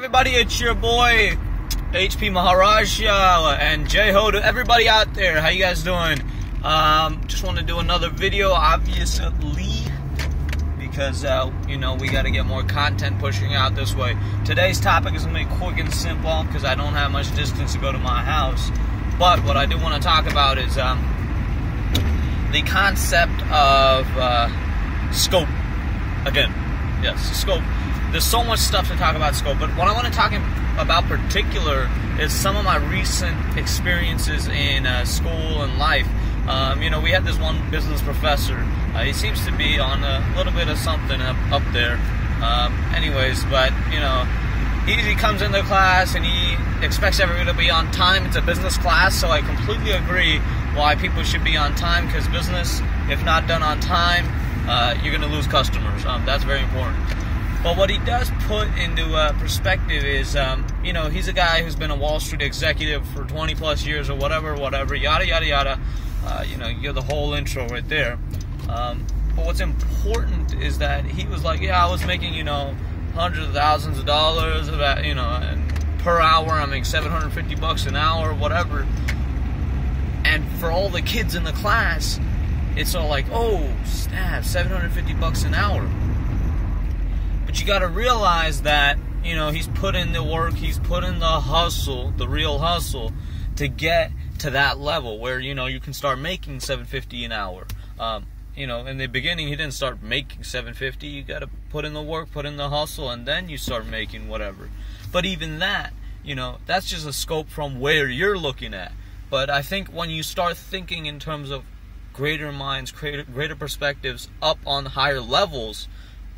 everybody? It's your boy HP Maharaja and J-Ho to everybody out there. How you guys doing? Just want to do another video, obviously, because you know, we got to get more content pushing out this way. Today's topic is going to be quick and simple because I don't have much distance to go to my house. But what I do want to talk about is the concept of scope. Again, yes, scope. There's so much stuff to talk about scope, but what I want to talk about particular is some of my recent experiences in school and life. You know, we had this one business professor. He seems to be on a little bit of something up there. Anyways, but you know, he comes into class and he expects everyone to be on time. It's a business class, so I completely agree why people should be on time, because business, if not done on time, you're going to lose customers. That's very important. But what he does put into perspective is, you know, he's a guy who's been a Wall Street executive for 20 plus years or whatever, yada, yada, yada. You know, you get the whole intro right there. But what's important is that he was like, yeah, I was making, you know, hundreds of thousands of dollars, about, you know, and per hour, I make $750 an hour, whatever. And for all the kids in the class, it's all like, oh, snap, $750 an hour. But you got to realize that, you know, he's put in the work, he's put in the hustle, the real hustle, to get to that level where, you know, you can start making $750 an hour. You know, in the beginning, he didn't start making $750. You got to put in the work, put in the hustle, and then you start making whatever. But even that, you know, that's just a scope from where you're looking at. But I think when you start thinking in terms of greater minds, greater perspectives, up on higher levels,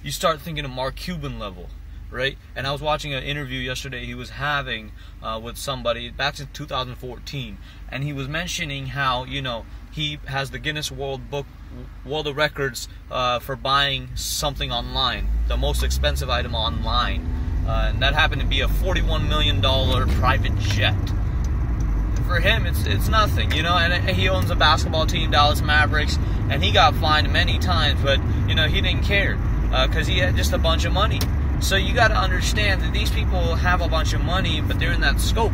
you start thinking of Mark Cuban level, right? And I was watching an interview yesterday he was having with somebody back in 2014, and he was mentioning how, you know, he has the Guinness World of Records for buying something online, the most expensive item online, and that happened to be a $41 million private jet. For him, it's nothing, you know. And he owns a basketball team, Dallas Mavericks, and he got fined many times, but you know, he didn't care because he had just a bunch of money. So you got to understand that these people have a bunch of money, but they're in that scope,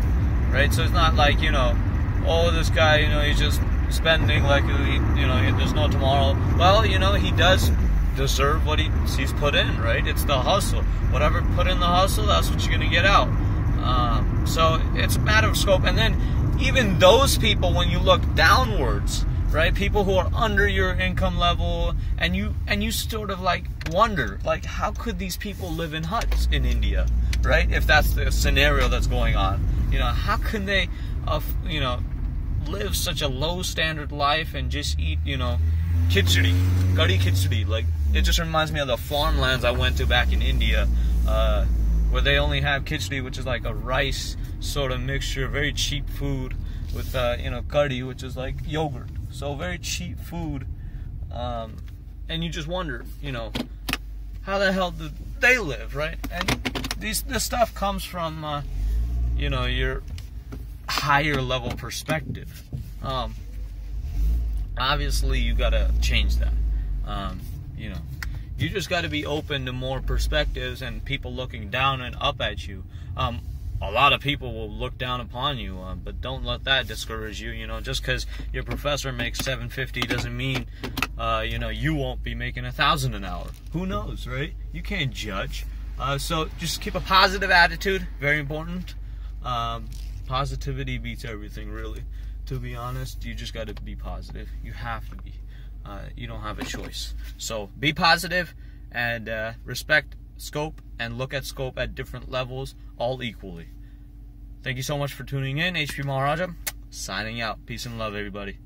right? So it's not like, you know, oh, this guy, you know, he's just spending like, you know, there's no tomorrow. Well, you know, he does deserve what he's put in, right? It's the hustle. Whatever put in the hustle, that's what you're gonna get out. So it's a matter of scope. And then even those people, when you look downwards, right, people who are under your income level, and you sort of like wonder, like, how could these people live in huts in India, right? If that's the scenario that's going on, you know, how can they, you know, live such a low standard life and just eat, you know, khichdi, curry khichdi? Like, it just reminds me of the farmlands I went to back in India, where they only have khichdi, which is like a rice sort of mixture, very cheap food, with you know, curry, which is like yogurt. So very cheap food, and you just wonder, you know, how the hell do they live, right? And this stuff comes from, you know, your higher level perspective. Obviously, you gotta change that. You know, you just got to be open to more perspectives and people looking down and up at you. A lot of people will look down upon you, but don't let that discourage you. You know, just because your professor makes $750 doesn't mean, you know, you won't be making $1,000 an hour. Who knows, right? You can't judge. So just keep a positive attitude. Very important. Positivity beats everything, really. To be honest, you just got to be positive. You have to be. You don't have a choice. So be positive and respect scope and look at scope at different levels, all equally. Thank you so much for tuning in. HP Maharaja, signing out. Peace and love, everybody.